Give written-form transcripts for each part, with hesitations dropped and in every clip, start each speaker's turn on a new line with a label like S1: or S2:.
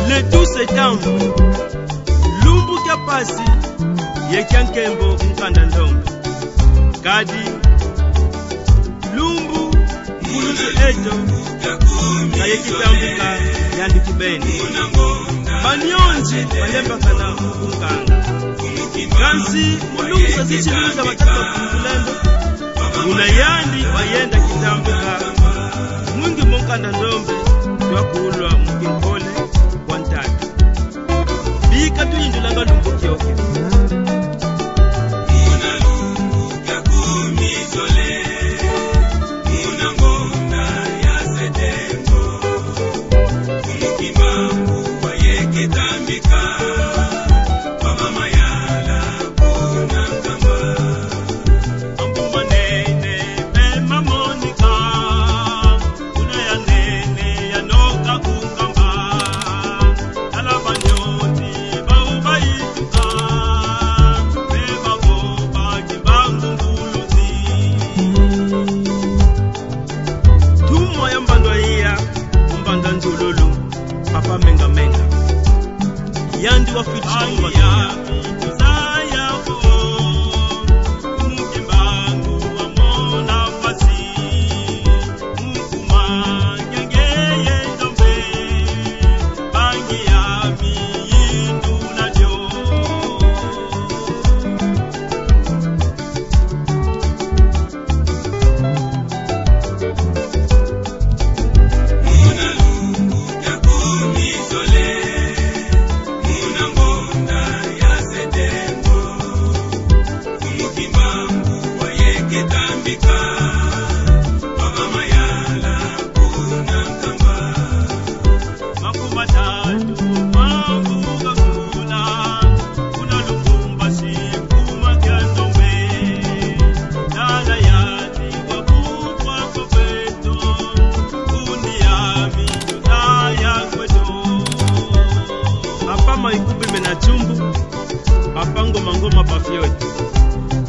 S1: Le 12 septembre, Lumbu Kapasi, Yekankembo Nkandandong, Kadi, Lumbu, Ulutu Ethno, Kayekitambuka, Yandikibeni, Banyonji, Balembakana, Nkanga, Kansi, Mulungu Sasichi Luza Wataka Kulendo, Unayandi, Wayenda Kitambuka, Mungi Munkandandonge, Twakulwa Mukimpole, Bika tu indulanga lumbu kioke.
S2: Muna lumbu kya kumizole, muna ngona ya sedengo, kumukimambu wa yeke tambika, kwa mayala kuna kamba. Ambuma nene, bema monika, kuna ya nene ya noka kukamba, alabanyo. Papa menga menga yandi wa fitu ya saya ko mukimbangu wa mona fasi mukuma nyangeye ndombe bangi ya miyindu najo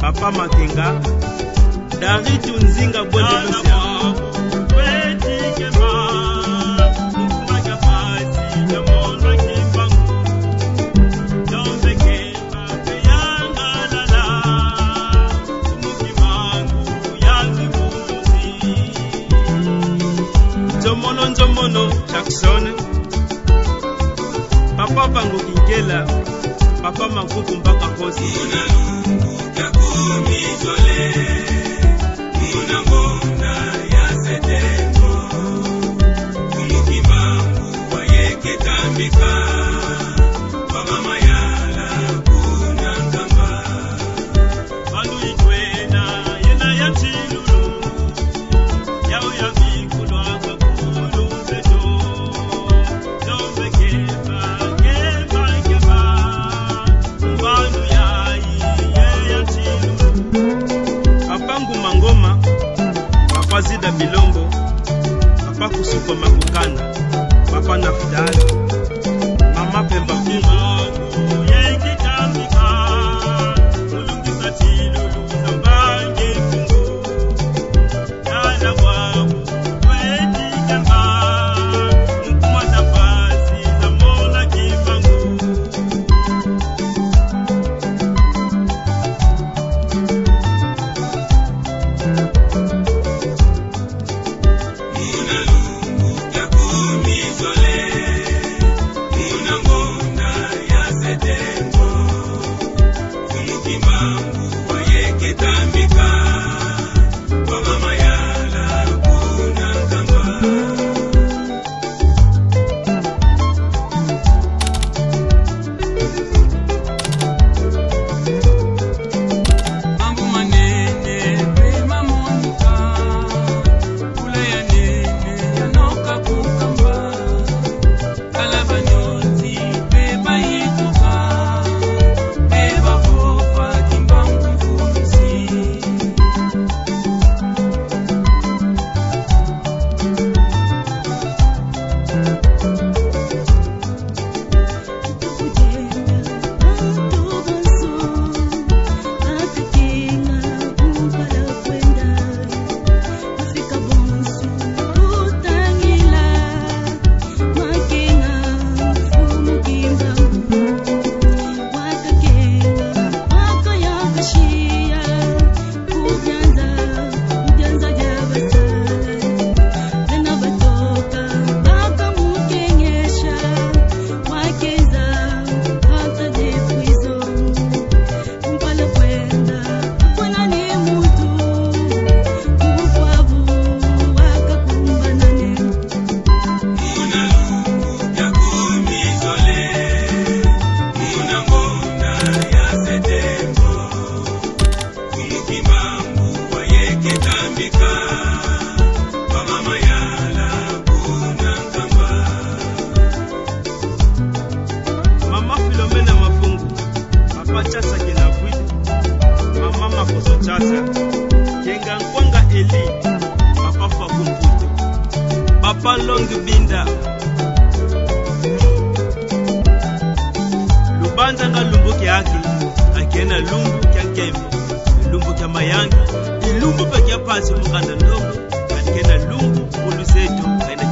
S2: Papa Makenga, Dari Tunzinga Bonde Lucia. Njomono Jackson, Papa Bango Kinkela, Papa Makuku Mbaka Kosi. Kumizole, muna ngona ya sedengo, kumukimambu wa yeke tambika, kwa mama yala kuna kamba. Bandu itwena yena ya chilulu, yao ya mikulwa kakulu zeto, jombe keba, bandu ya ya chilulu. Papangu Mangoma, Papa Zida Bilombo, Papa Kusuko Makukana, Papa Nafidali, Mama Pemba Kungu, Yeki Tambika, Mulungi Satilulu, Nambange Kungu, Yana Wabu, Weti Kamba, Mukuma Zapasi, Zamola Kibangu. Muna lumbu kya kumizole, muna ngona Eli, Papa Fakumputu, Papa Long Binda, Lubanza nga lumbu kyaki, akiena lumbu kya kembe, lumbu kya mayangi, ilumbu pe kya pasi mukanda ndogo, akiena lumbu uluseto, kaina